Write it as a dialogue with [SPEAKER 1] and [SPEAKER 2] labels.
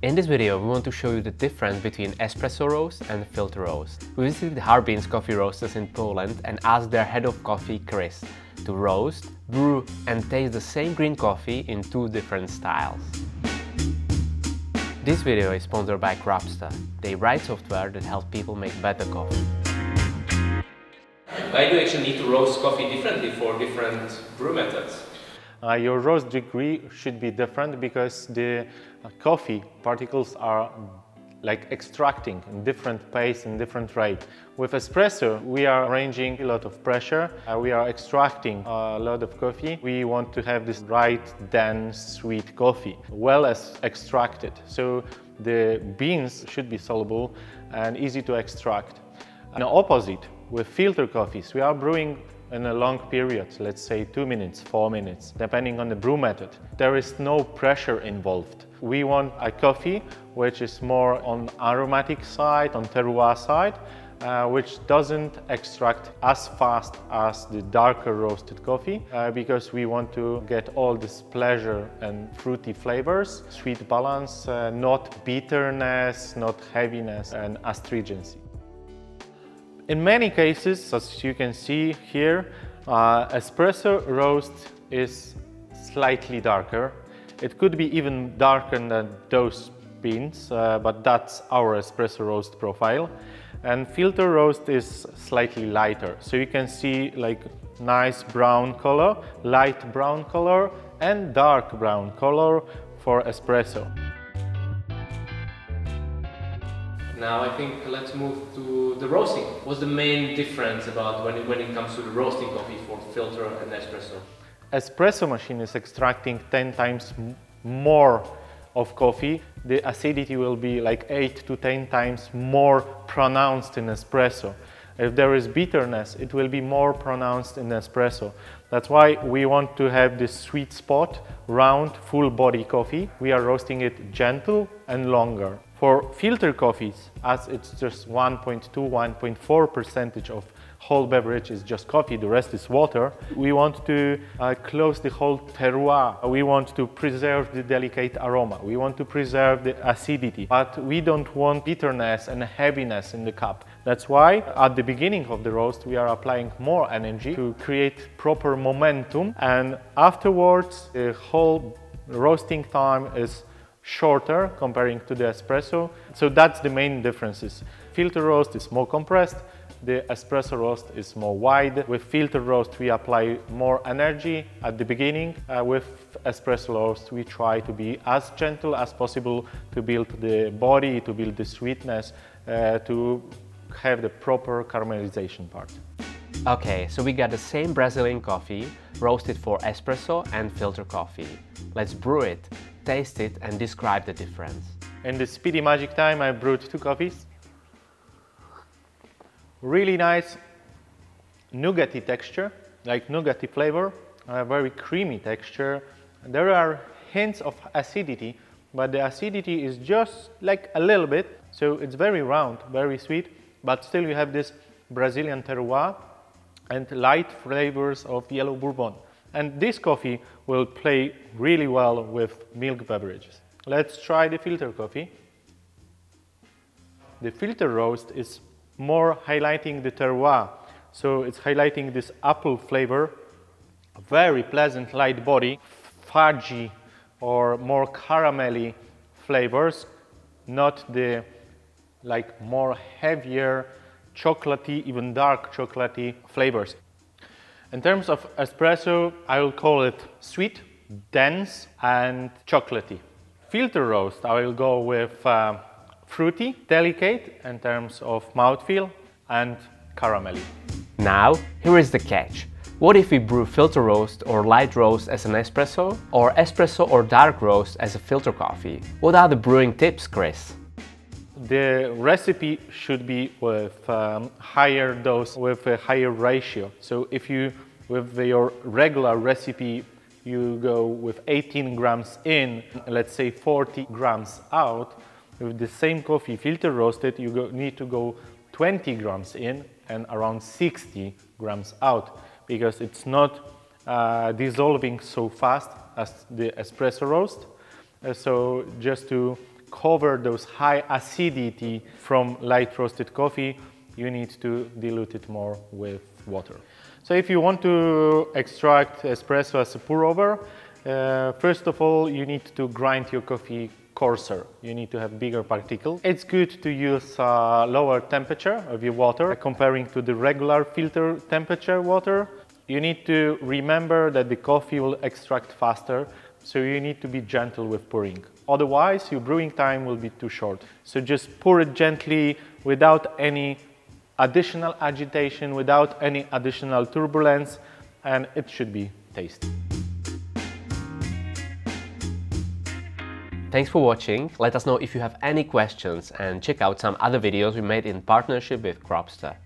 [SPEAKER 1] In this video, we want to show you the difference between espresso roast and filter roast. We visited Harbin's coffee roasters in Poland and asked their head of coffee, Chris, to roast, brew and taste the same green coffee in two different styles. This video is sponsored by Crapsta. They write software that helps people make better coffee.
[SPEAKER 2] Why do you actually need to roast coffee differently for different brew methods?
[SPEAKER 3] Your roast degree should be different because the coffee particles are like extracting in different pace and different rate. With espresso, we are arranging a lot of pressure. We are extracting a lot of coffee. We want to have this right, dense, sweet coffee, well as extracted. So the beans should be soluble and easy to extract. And the opposite, with filter coffees, we are brewing in a long period, let's say 2 minutes, 4 minutes, depending on the brew method. There is no pressure involved. We want a coffee which is more on aromatic side, on terroir side, which doesn't extract as fast as the darker roasted coffee, because we want to get all this pleasure and fruity flavors, sweet balance, not bitterness, not heaviness and astringency. In many cases, as you can see here, espresso roast is slightly darker. It could be even darker than those beans, but that's our espresso roast profile. And filter roast is slightly lighter. So you can see like nice brown color, light brown color, and dark brown color for espresso.
[SPEAKER 2] Now I think let's move to the roasting. What's the main difference about when it comes to the roasting coffee for filter and espresso?
[SPEAKER 3] Espresso machine is extracting 10 times more of coffee. The acidity will be like 8 to 10 times more pronounced in espresso. If there is bitterness, it will be more pronounced in espresso. That's why we want to have this sweet spot, round, full body coffee. We are roasting it gentle and longer. For filter coffees, as it's just 1.2–1.4% of whole beverage is just coffee, the rest is water, we want to close the whole terroir. We want to preserve the delicate aroma. We want to preserve the acidity, but we don't want bitterness and heaviness in the cup. That's why at the beginning of the roast we are applying more energy to create proper momentum, and afterwards the whole roasting time is shorter comparing to the espresso. So that's the main differences. Filter roast is more compressed, the espresso roast is more wide. With filter roast we apply more energy at the beginning. With espresso roast we try to be as gentle as possible to build the body, to build the sweetness, to have the proper caramelization part.
[SPEAKER 1] Okay, so we got the same Brazilian coffee, roasted for espresso and filter coffee. Let's brew it, taste it and describe the difference.
[SPEAKER 3] In the speedy magic time I brewed 2 coffees. Really nice nougaty texture, like nougaty flavor, a very creamy texture. There are hints of acidity, but the acidity is just like a little bit, so it's very round, very sweet, but still you have this Brazilian terroir and light flavors of yellow bourbon. And this coffee will play really well with milk beverages. Let's try the filter coffee. The filter roast is more highlighting the terroir. So it's highlighting this apple flavor, very pleasant light body, fudgy or more caramelly flavors, not the like more heavier chocolatey, even dark chocolatey flavors. In terms of espresso, I will call it sweet, dense and chocolatey. Filter roast, I will go with fruity, delicate in terms of mouthfeel and caramelly.
[SPEAKER 1] Now, here is the catch. What if we brew filter roast or light roast as an espresso, or espresso or dark roast as a filter coffee? What are the brewing tips, Chris?
[SPEAKER 3] The recipe should be with higher dose, with a higher ratio. So if you, with your regular recipe, you go with 18 grams in, let's say 40 grams out, with the same coffee filter roasted, you need to go 20 grams in and around 60 grams out, because it's not dissolving so fast as the espresso roast. So just to cover those high acidity from light roasted coffee, you need to dilute it more with water. So if you want to extract espresso as a pour-over, first of all, you need to grind your coffee coarser. You need to have bigger particles. It's good to use a lower temperature of your water comparing to the regular filter temperature water. You need to remember that the coffee will extract faster, so you need to be gentle with pouring. Otherwise, your brewing time will be too short. So just pour it gently without any additional agitation, without any additional turbulence, and it should be tasty.
[SPEAKER 1] Thanks for watching. Let us know if you have any questions and check out some other videos we made in partnership with Cropster.